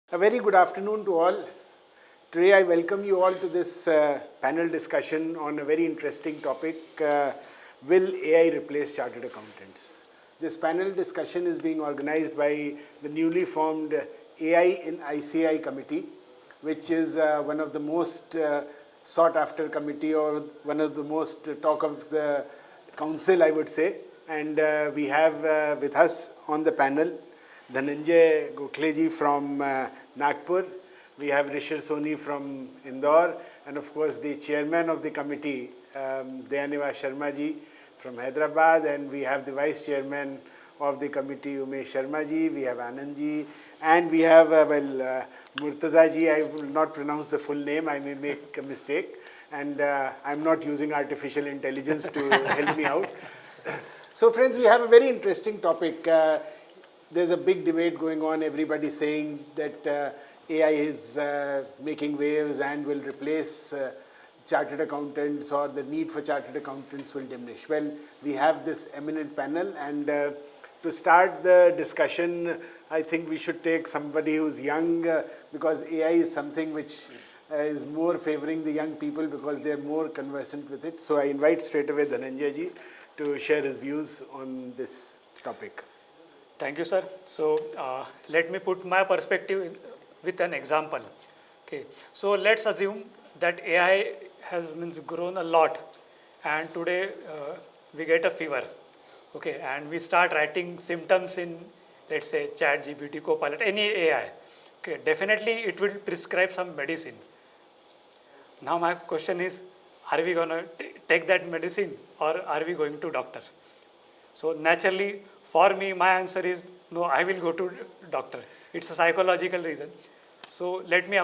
A very good afternoon to all. Today I welcome you all to this panel discussion on a very interesting topic, will AI replace chartered accountants? This panel discussion is being organized by the newly formed AI in ICAI committee, which is one of the most sought after committee or one of the most talk of the council, I would say. And we have with us on the panel Dhananjay Gokhale from Nagpur. We have Rishir Soni from Indore, and of course the chairman of the committee, Dayaniwas Sharma ji from Hyderabad, and we have the vice chairman of the committee, Umesh Sharma ji. We have Anand ji, and we have Murtaza ji. I will not pronounce the full name; I may make a mistake, and I'm not using artificial intelligence to help me out. So, friends, we have a very interesting topic. There's a big debate going on. Everybody saying that AI is making waves and will replace chartered accountants, or the need for chartered accountants will diminish. Well, we have this eminent panel, and to start the discussion, I think we should take somebody who's young, because AI is something which is more favoring the young people because they're more conversant with it. So I invite straight away Dhananjay ji to share his views on this topic. Thank you, sir. So let me put my perspective with an example. Okay. So let's assume that AI has grown a lot, and today we get a fever. Okay, and we start writing symptoms in, let's say, ChatGPT, Copilot, any AI. Okay, definitely it will prescribe some medicine. Now my question is, are we going to take that medicine, or are we going to doctor? So naturally, for me, my answer is no, I will go to doctor. It's a psychological reason. So let me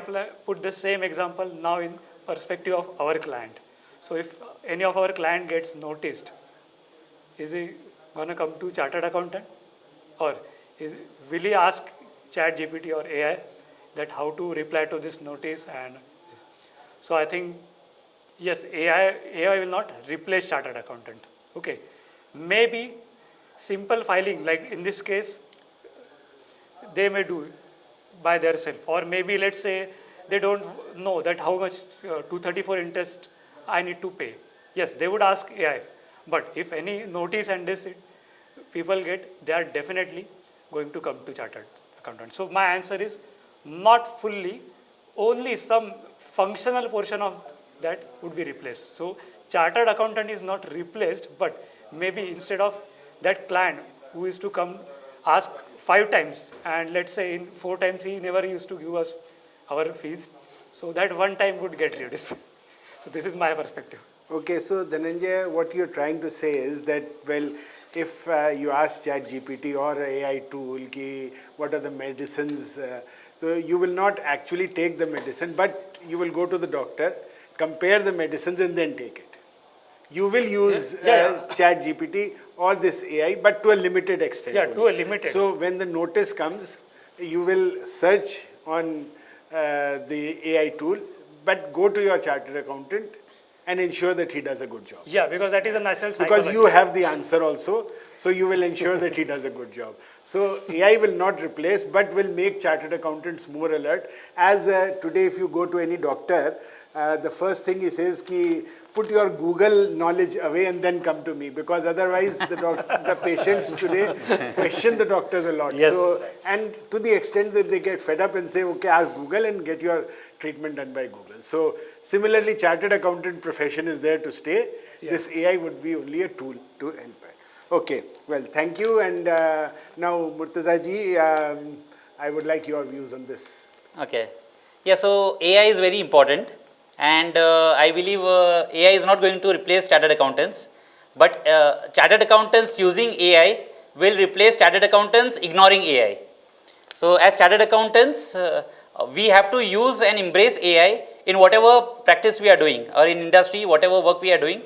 put the same example now in perspective of our client. So if any of our client gets noticed, is he going to come to chartered accountant? Or will he ask ChatGPT or AI that how to reply to this notice? And so I think, yes, AI will not replace chartered accountant. Okay, maybe simple filing, like in this case, they may do by themselves, or maybe let's say they don't know that how much 234 interest I need to pay. Yes, they would ask AI, but if any notice and this people get, they are definitely going to come to chartered accountant. So my answer is not fully, only some functional portion of that would be replaced. So chartered accountant is not replaced, but maybe instead of that client who is to come ask 5 times, and let's say in 4 times he never used to give us our fees, so that one time would get reduced. So this is my perspective. Okay, so Dhananjay, what you're trying to say is that, well, if you ask ChatGPT or AI tool, what are the medicines, so you will not actually take the medicine, but you will go to the doctor, compare the medicines, and then take it. You will use ChatGPT or this AI, but to a limited extent. Yeah, to a limited. So when the notice comes, you will search on the AI tool, but go to your chartered accountant and ensure that he does a good job. Yeah, because that is a natural psychology. Because you have the answer also, so you will ensure that he does a good job. So AI will not replace, but will make chartered accountants more alert. As today, if you go to any doctor, the first thing he says, put your Google knowledge away and then come to me, because otherwise the patients today question the doctors a lot. Yes. So, and to the extent that they get fed up and say, okay, ask Google and get your treatment done by Google. So similarly, chartered accountant profession is there to stay. Yeah. This AI would be only a tool to help. Okay, well, thank you. And now, Murtaza ji, I would like your views on this. Okay. Yeah, so AI is very important, and I believe AI is not going to replace chartered accountants, but chartered accountants using AI will replace chartered accountants ignoring AI. So as chartered accountants, we have to use and embrace AI in whatever practice we are doing, or in industry, whatever work we are doing,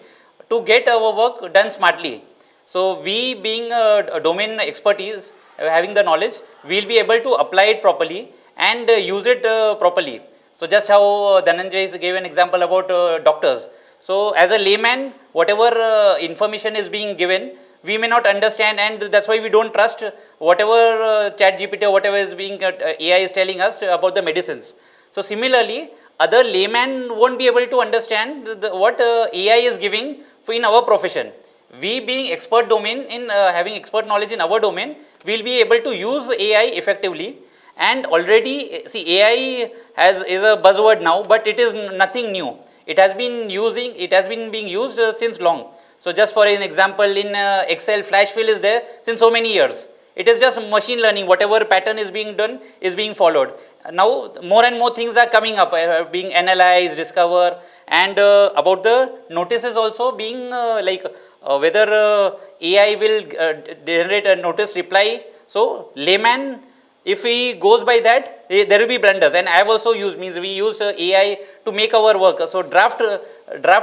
to get our work done smartly. So we, being a domain expertise, having the knowledge, we will be able to apply it properly and use it properly. So just how Dhananjay gave an example about doctors. So as a layman, whatever information is being given, we may not understand, and that's why we don't trust whatever chat GPT or whatever is being AI is telling us about the medicines. So similarly, other layman won't be able to understand what AI is giving in our profession. We being expert domain in having expert knowledge in our domain, we will be able to use AI effectively. And already, see, AI is a buzzword now, but it is nothing new. It has been being used since long. So just for an example, in Excel, flash fill is there since so many years. It is just machine learning. Whatever pattern is being done is being followed. Now more and more things are coming up, being analyzed, discovered, and about the notices also being whether AI will generate a notice reply. So layman, if he goes by that, there will be blunders. And I have also used, we use AI to make our work. So draft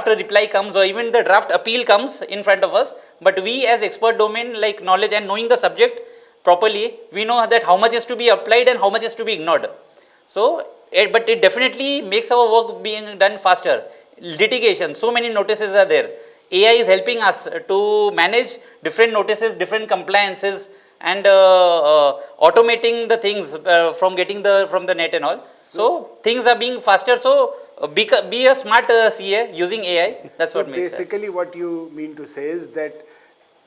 reply comes, or even the draft appeal comes in front of us. But we as expert domain like knowledge and knowing the subject properly, we know that how much is to be applied and how much is to be ignored. So, but it definitely makes our work being done faster. Litigation, so many notices are there. AI is helping us to manage different notices, different compliances, and automating the things from getting from the net and all. So things are being faster. So be a smart CA using AI. That's what makes it. Basically, what you mean to say is that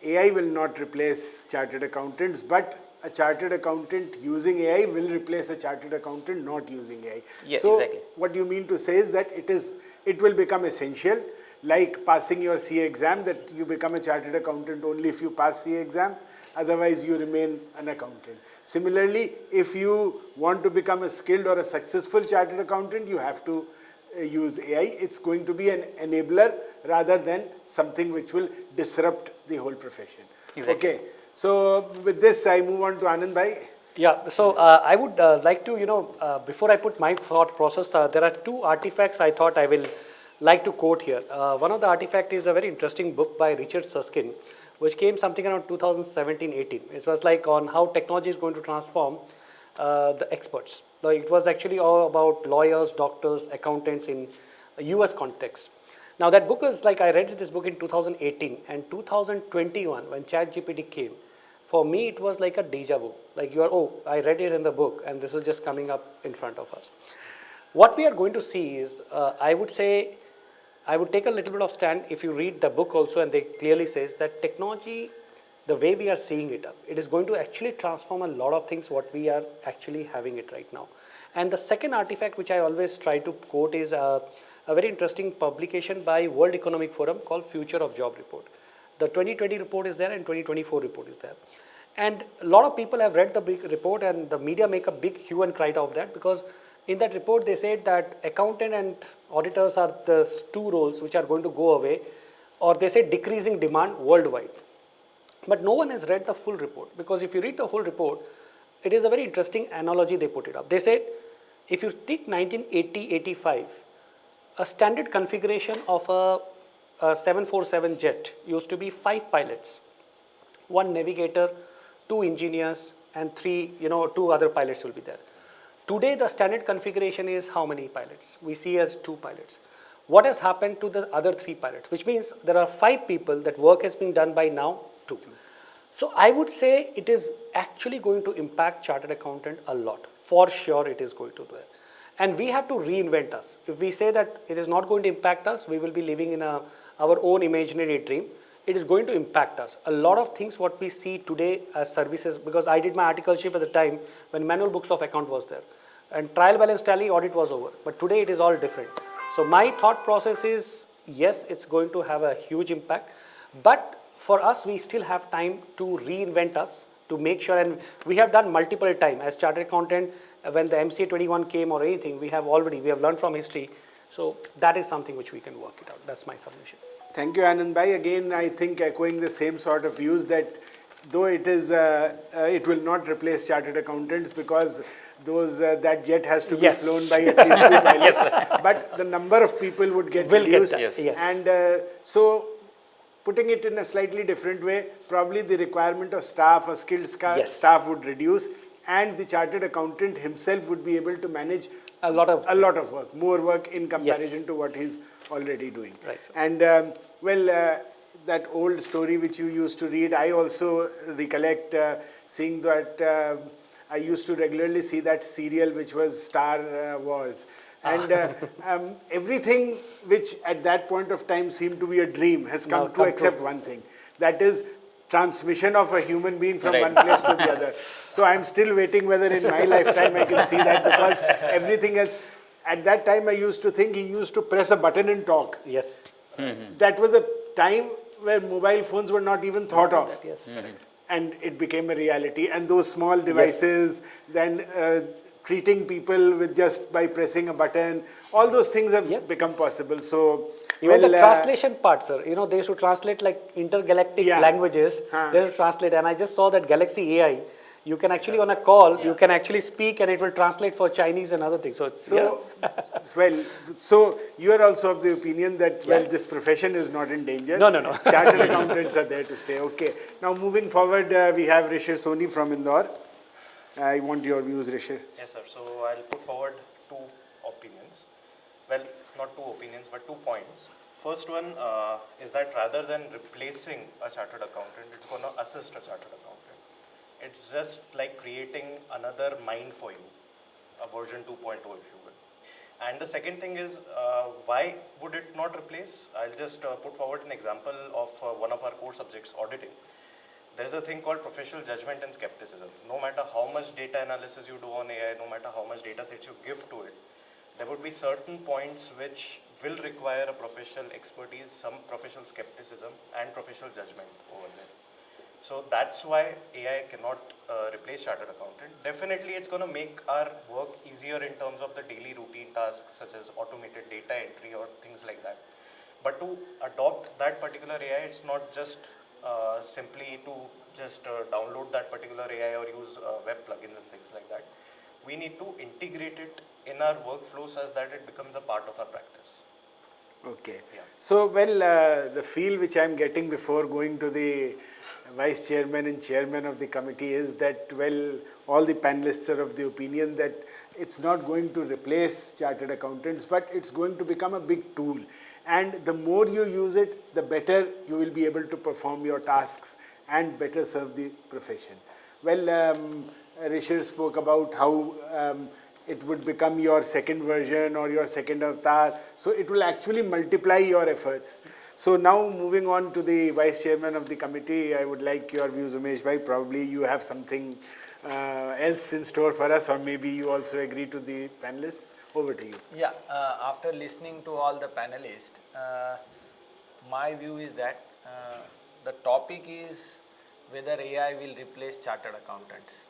AI will not replace chartered accountants, but a chartered accountant using AI will replace a chartered accountant not using AI. Yeah, so exactly. What you mean to say is that it will become essential, like passing your CA exam, that you become a chartered accountant only if you pass CA exam, otherwise you remain an accountant. Similarly, if you want to become a skilled or a successful chartered accountant, you have to use AI. It's going to be an enabler rather than something which will disrupt the whole profession. Exactly. Okay. So with this, I move on to Anand bhai. Yeah, so I would like to, before I put my thought process, there are two artifacts I thought I will like to quote here. One of the artifact is a very interesting book by Rishir Soni, which came something around 2017-18. It was like on how technology is going to transform the experts. It was actually all about lawyers, doctors, accountants in a US context. Now that book is like, I read this book in 2018 and 2021 when ChatGPT came. For me, it was like a deja vu. Like I read it in the book and this is just coming up in front of us. What we are going to see is, I would take a little bit of stand if you read the book also, and they clearly says that technology, the way we are seeing it, it is going to actually transform a lot of things what we are actually having it right now. And the second artifact which I always try to quote is a very interesting publication by World Economic Forum called Future of Job Report. The 2020 report is there and 2024 report is there. And a lot of people have read the big report and the media make a big hue and cry of that, because in that report they said that accountant and auditors are the two roles which are going to go away, or they say decreasing demand worldwide. But no one has read the full report, because if you read the full report, it is a very interesting analogy they put it up. They said if you take 1980-85, a standard configuration of a 747 jet used to be 5 pilots, 1 navigator, 2 engineers, and 2 other pilots will be there. Today, the standard configuration is how many pilots? We see as 2 pilots. What has happened to the other 3 pilots? Which means there are 5 people that work has been done by now 2. So I would say it is actually going to impact chartered accountant a lot. For sure, it is going to do it. And we have to reinvent us. If we say that it is not going to impact us, we will be living in our own imaginary dream. It is going to impact us. A lot of things what we see today as services, because I did my articleship at the time when manual books of account was there. And trial balance tally audit was over. But today it is all different. So my thought process is, yes, it's going to have a huge impact. But for us, we still have time to reinvent us, to make sure, and we have done multiple times as chartered accountant. When the MCA 21 came or anything, we have learned from history. So that is something which we can work it out. That's my submission. Thank you, Anand bhai. Again, I think echoing the same sort of views that though it will not replace chartered accountants, because that jet has to be flown by at least 2 pilots. But the number of people would get reduced. And so putting it in a slightly different way, probably the requirement of staff, a skilled staff would reduce, and the chartered accountant himself would be able to manage a lot of work, more work in comparison to what he's already doing. Right. And that old story which you used to read. I also recollect seeing that. I used to regularly see that serial which was Star Wars. And everything which at that point of time seemed to be a dream has Now come come to except true. one thing. That is transmission of a human being from Right. one place to the other. So I'm still waiting whether in my lifetime I can see that, because everything else. At that time I used to think he used to press a button and talk. Yes. That was a time where mobile phones were not even thought of. Yes. And it became a reality. And those small devices, then treating people with just by pressing a button, all those things have Yes. become possible. So, Even the well, translation part, sir. You know, they should translate like intergalactic Yeah. languages. They should translate. And I just saw that Galaxy AI. You can actually on a call, you can actually speak, and it will translate for Chinese and other things. So, it's, So, well, so you are also of the opinion that, well, this profession is not in danger. No, no, no. Chartered accountants are there to stay. Okay. Now, moving forward, we have Rishir Soni from Indore. I want your views, Rishir. Yes, sir. So I'll put forward two opinions. Well, not two opinions, but 2 points. First one is that rather than replacing a chartered accountant, it's going to assist a chartered accountant. It's just like creating another mind for you, a version 2.0 if you will. And the second thing is, why would it not replace? I'll just put forward an example of one of our core subjects, auditing. There's a thing called professional judgment and skepticism. No matter how much data analysis you do on AI, no matter how much data sets you give to it, there would be certain points which will require a professional expertise, some professional skepticism and professional judgment over there. So that's why AI cannot replace chartered accountant. Definitely it's going to make our work easier in terms of the daily routine tasks such as automated data entry or things like that. But to adopt that particular AI, it's not just simply to just download that particular AI or use web plugins and things like that. We need to integrate it in our workflows as that it becomes a part of our practice. Okay. Yeah. So, well, the feel which I'm getting before going to the vice chairman and chairman of the committee is that, well, all the panelists are of the opinion that it's not going to replace chartered accountants, but it's going to become a big tool. And the more you use it, the better you will be able to perform your tasks and better serve the profession. Well, Rishir spoke about how it would become your second version or your second avatar. So it will actually multiply your efforts. So now moving on to the vice chairman of the committee, I would like your views, Umesh bhai. Probably you have something else in store for us, or maybe you also agree to the panelists. Over to you. Yeah, after listening to all the panelists, my view is that the topic is whether AI will replace chartered accountants.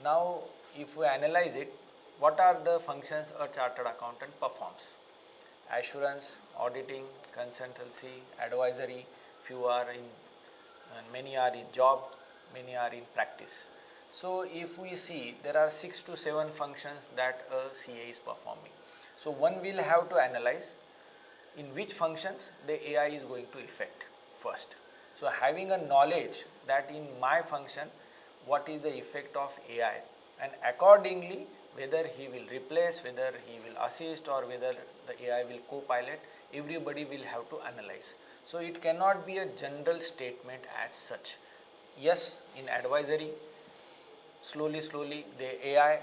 Now, if we analyze it, what are the functions a chartered accountant performs? Assurance, auditing, consultancy, advisory, few are in, and many are in job, many are in practice. So if we see, there are 6 to 7 functions that a CA is performing. So one will have to analyze in which functions the AI is going to affect first. So having a knowledge that in my function, what is the effect of AI, and accordingly whether he will replace, whether he will assist, or whether the AI will co-pilot, everybody will have to analyze. So it cannot be a general statement as such. Yes, in advisory, slowly the AI,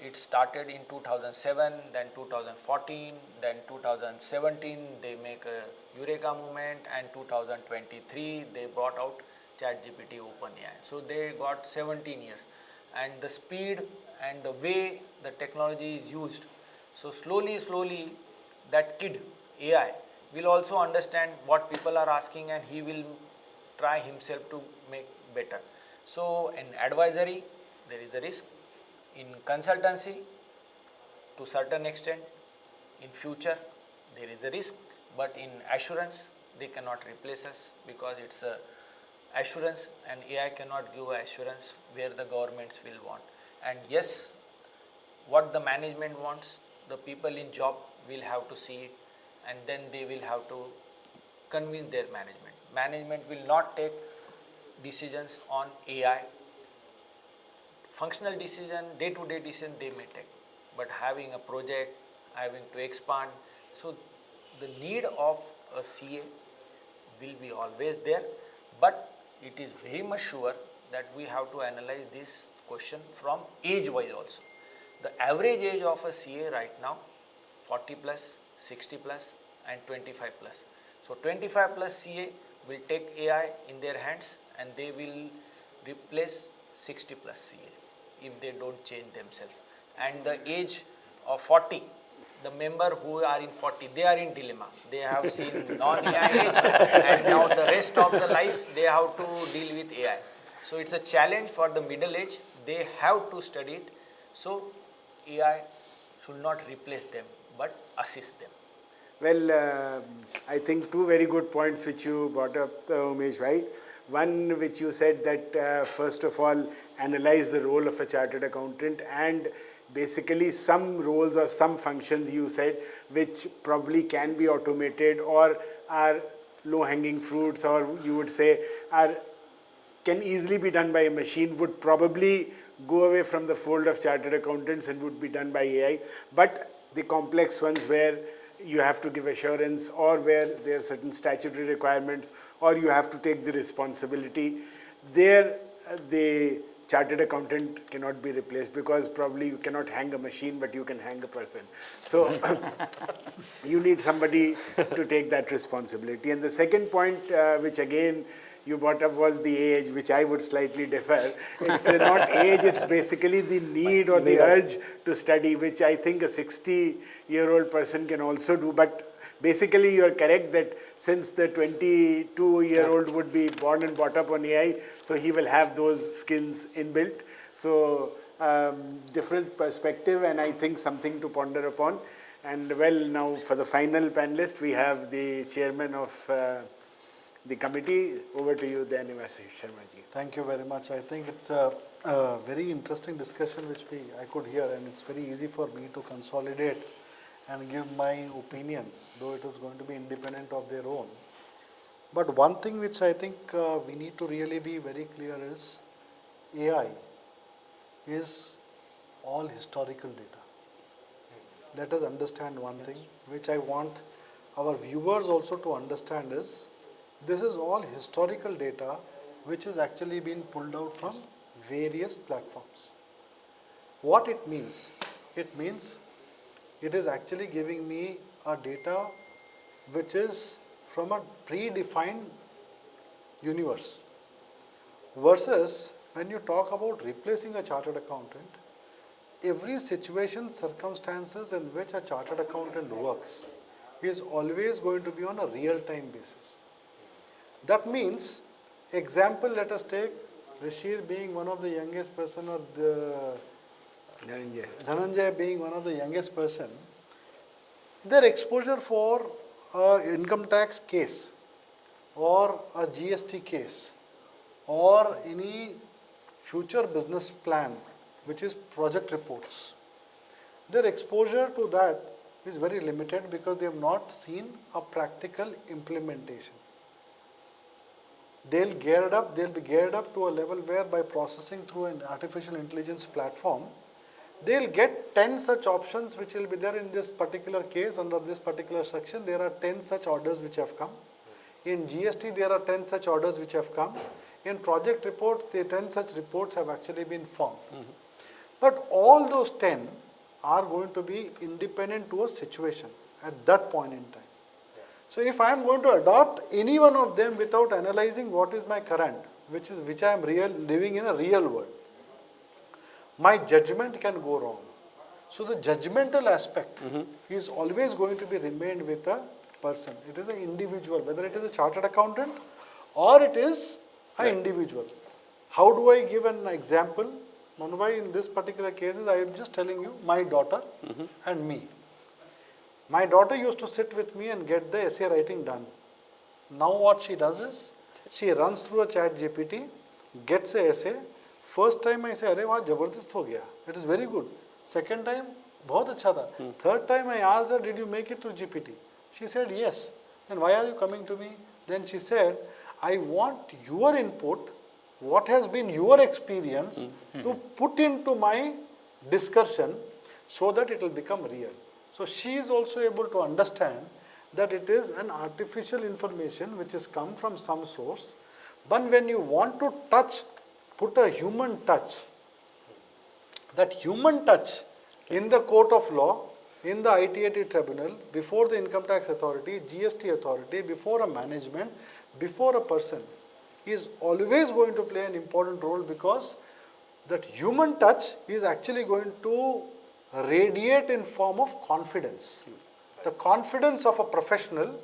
it started in 2007, then 2014, then 2017 they make a Eureka movement, and 2023 they brought out ChatGPT OpenAI. So they got 17 years, and the speed and the way the technology is used. So slowly that kid AI will also understand what people are asking, and he will try himself to make better. So in advisory there is a risk, in consultancy to certain extent, in future there is a risk, but in assurance they cannot replace us because it's a assurance, and AI cannot give assurance where the governments will want. And yes, what the management wants, the people in job will have to see it, and then they will have to convince their management. Management will not take decisions on AI. Functional decision, day-to-day decision they may take, but having a project, having to expand. So the need of a CA will be always there, but it is very much sure that we have to analyze this question from age wise also. The average age of a CA right now, 40 plus, 60 plus and 25 plus. So 25 plus CA will take AI in their hands and they will replace 60 plus CA if they don't change themselves. And the age of 40, the member who are in 40, they are in dilemma. They have seen non-AI age and now the rest of the life they have to deal with AI. So it's a challenge for the middle age. They have to study it. So AI should not replace them but assist them. Well, I think two very good points which you brought up, Umesh, right? One which you said that first of all, analyze the role of a chartered accountant, and basically some roles or some functions you said which probably can be automated or are low-hanging fruits, or you would say can easily be done by a machine, would probably go away from the fold of chartered accountants and would be done by AI. But the complex ones where you have to give assurance, or where there are certain statutory requirements, or you have to take the responsibility, there the chartered accountant cannot be replaced, because probably you cannot hang a machine but you can hang a person. So you need somebody to take that responsibility. And the second point which again you brought up was the age, which I would slightly differ. It's not age, it's basically the need or the urge to study, which I think a 60-year-old person can also do. But basically you are correct that since the 22-year-old would be born and brought up on AI, so he will have those skills inbuilt. So different perspective, and I think something to ponder upon. And well, now for the final panelist, we have the chairman of the committee. Over to you, Dayaniwas Sharma ji. Thank you very much. I think it's a very interesting discussion which I could hear, and it's very easy for me to consolidate and give my opinion, though it is going to be independent of their own. But one thing which I think we need to really be very clear is AI is all historical data. Let us understand one thing which I want our viewers also to understand is this is all historical data which is actually been pulled out from various platforms. What it means? It means it is actually giving me a data which is from a predefined universe, versus when you talk about replacing a chartered accountant, every situation, circumstances in which a chartered accountant works is always going to be on a real-time basis. That means, example, let us take Rishir being one of the youngest person, or the Dhananjay being one of the youngest person. Their exposure for income tax case or a GST case or any future business plan, which is project reports, their exposure to that is very limited because they have not seen a practical implementation. They'll be geared up to a level where by processing through an artificial intelligence platform, they'll get 10 such options which will be there in this particular case. Under this particular section, there are 10 such orders which have come. In GST, there are 10 such orders which have come. In project reports, the 10 such reports have actually been formed. But all those 10 are going to be independent to a situation at that point in time. So if I am going to adopt any one of them without analyzing what is my current, which I am living in a real world, my judgment can go wrong. So the judgmental aspect is always going to be remained with a person. It is an individual, whether it is a chartered accountant or it is an individual. How do I give an example? Manubhai, in this particular case, I am just telling you my daughter and me. My daughter used to sit with me and get the essay writing done. Now what she does is, she runs through a chat GPT, gets an essay. First time I say, "Arey waah, jabardast ho gaya. It is very good." Second time, bahut acha tha. Third time I asked her, "Did you make it through GPT?" She said, "Yes." Then why are you coming to me? Then she said, "I want your input, what has been your experience, to put into my discussion so that it will become real." So she is also able to understand that it is an artificial information which has come from some source, but when you want to touch, put a human touch, that human touch in the court of law, in the ITAT tribunal, before the income tax authority, GST authority, before a management, before a person, is always going to play an important role, because that human touch is actually going to radiate in form of confidence. The confidence of a professional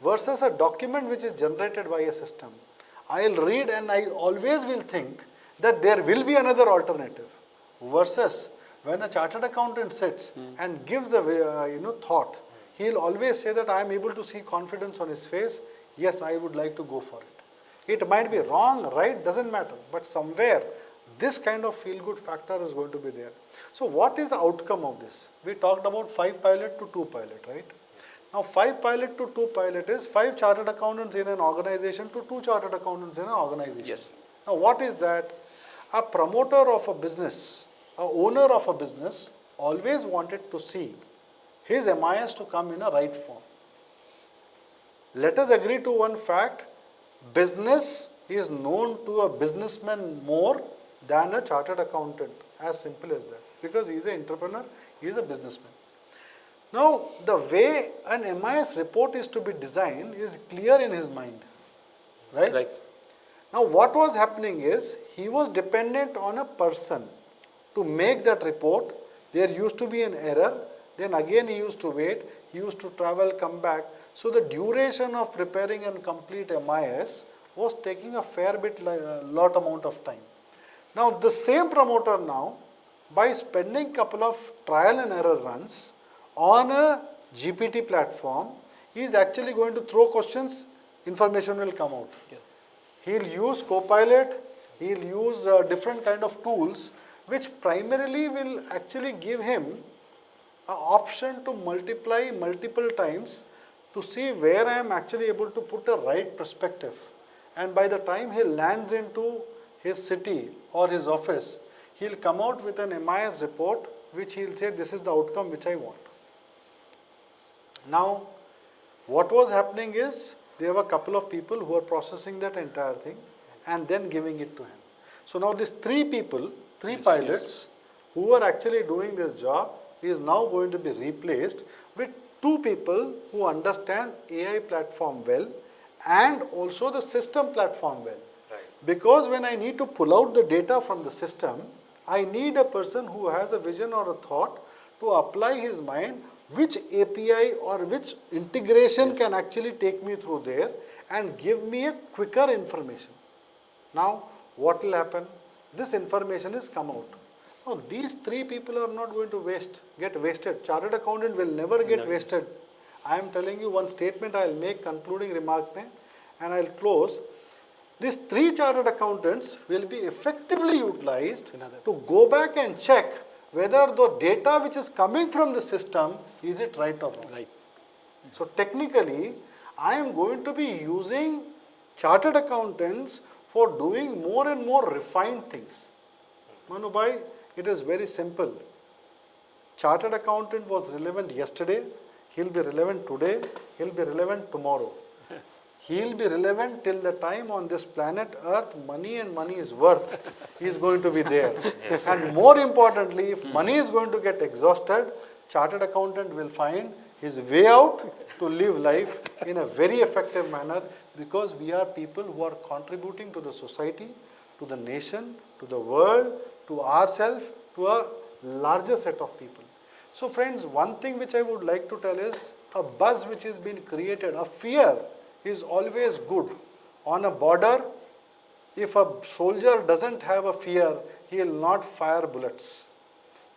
versus a document which is generated by a system. I'll read and I always will think that there will be another alternative, versus when a chartered accountant sits and gives a thought, he'll always say that I am able to see confidence on his face. Yes, I would like to go for it. It might be wrong, right, doesn't matter, but somewhere this kind of feel-good factor is going to be there. So what is the outcome of this? We talked about 5 pilot to 2 pilot, right? Now 5 pilot to 2 pilot is 5 chartered accountants in an organization to 2 chartered accountants in an organization. Yes. Now what is that? A promoter of a business, a owner of a business always wanted to see his MIS to come in a right form. Let us agree to one fact, business is known to a businessman more than a chartered accountant, as simple as that, because he is an entrepreneur, he is a businessman. Now, the way an MIS report is to be designed is clear in his mind, right? Right. Now, what was happening is, he was dependent on a person to make that report. There used to be an error, then again he used to wait, he used to travel, come back. So, the duration of preparing and complete MIS was taking a fair bit, lot amount of time. Now, the same promoter now, by spending couple of trial and error runs on a GPT platform, he is actually going to throw questions, information will come out. Yeah. He'll use Copilot, he'll use different kind of tools, which primarily will actually give him an option to multiply multiple times to see where I am actually able to put a right perspective. And by the time he lands into his city or his office, he'll come out with an MIS report which he'll say, this is the outcome which I want. Now, what was happening is, there were a couple of people who were processing that entire thing and then giving it to him. So now these 3 people, 3 pilots who were actually doing this job is now going to be replaced with 2 people who understand AI platform well and also the system platform well. Right. Because when I need to pull out the data from the system, I need a person who has a vision or a thought to apply his mind, which API or which integration can actually take me through there and give me a quicker information. Now, what will happen? This information is come out. Now, these 3 people are not going to get wasted. Chartered accountant will never get wasted. I am telling you one statement I will make, concluding remark and I will close. These 3 chartered accountants will be effectively utilized to go back and check whether the data which is coming from the system, is it right or wrong. Right. So technically, I am going to be using chartered accountants for doing more and more refined things. Manu bhai, it is very simple. Chartered accountant was relevant yesterday, he'll be relevant today, he'll be relevant tomorrow. He'll be relevant till the time on this planet Earth, money and money is worth, he is going to be there. And more importantly, if money is going to get exhausted, chartered accountant will find his way out to live life in a very effective manner, because we are people who are contributing to the society, to the nation, to the world, to ourselves, to a larger set of people. So friends, one thing which I would like to tell is, a buzz which has been created, a fear is always good. On a border, if a soldier doesn't have a fear, he will not fire bullets.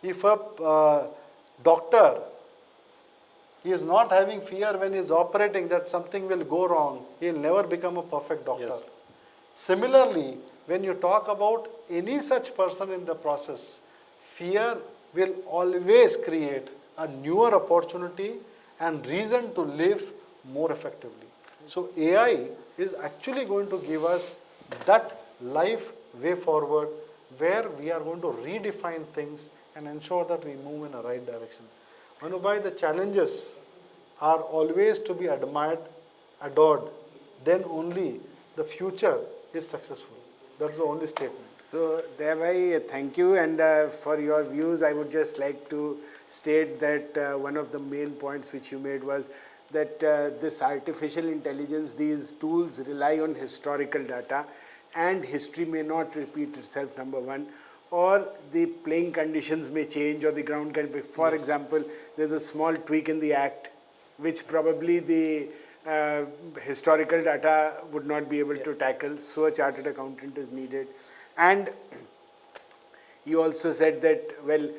If a doctor is not having fear when he is operating that something will go wrong, he will never become a perfect doctor. Yes. Similarly, when you talk about any such person in the process, fear will always create a newer opportunity and reason to live more effectively. So AI is actually going to give us that life way forward, where we are going to redefine things and ensure that we move in the right direction. Manu bhai, the challenges are always to be admired, adored, then only the future is successful. That's the only statement. So, thereby, thank you, and for your views, I would just like to state that one of the main points which you made was that this artificial intelligence, these tools rely on historical data, and history may not repeat itself, number one, or the playing conditions may change, or the ground can be, for example, there's a small tweak in the act, which probably the historical data would not be able to tackle, so a chartered accountant is needed. And you also said that, well,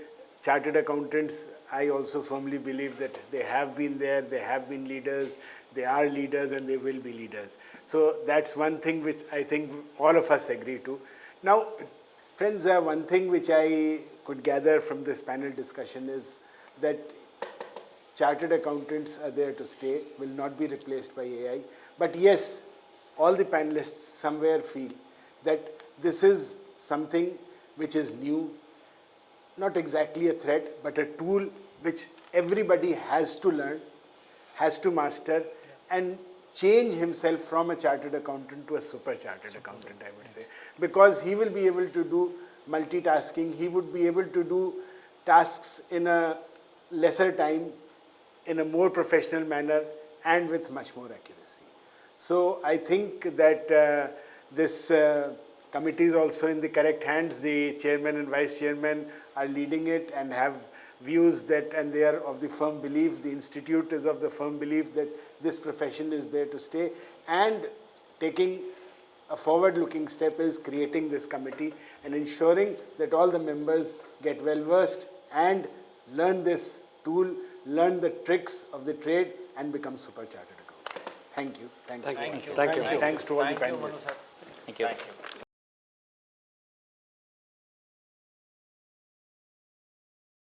chartered accountants, I also firmly believe that they have been there, they have been leaders, they are leaders, and they will be leaders. So that's one thing which I think all of us agree to. Now, friends, one thing which I could gather from this panel discussion is that chartered accountants are there to stay, will not be replaced by AI. But yes, all the panelists somewhere feel that this is something which is new, not exactly a threat, but a tool which everybody has to learn, has to master, and change himself from a chartered accountant to a super chartered accountant, I would say. Because he will be able to do multitasking, he would be able to do tasks in a lesser time, in a more professional manner, and with much more accuracy. So I think that this committee is also in the correct hands. The chairman and vice chairman are leading it and have views that, and they are of the firm belief, the institute is of the firm belief that this profession is there to stay, and taking a forward-looking step is creating this committee and ensuring that all the members get well versed and learn this tool, learn the tricks of the trade, and become super chartered accountants. Thank you. Thanks to all the panelists. Thank you. Thank you.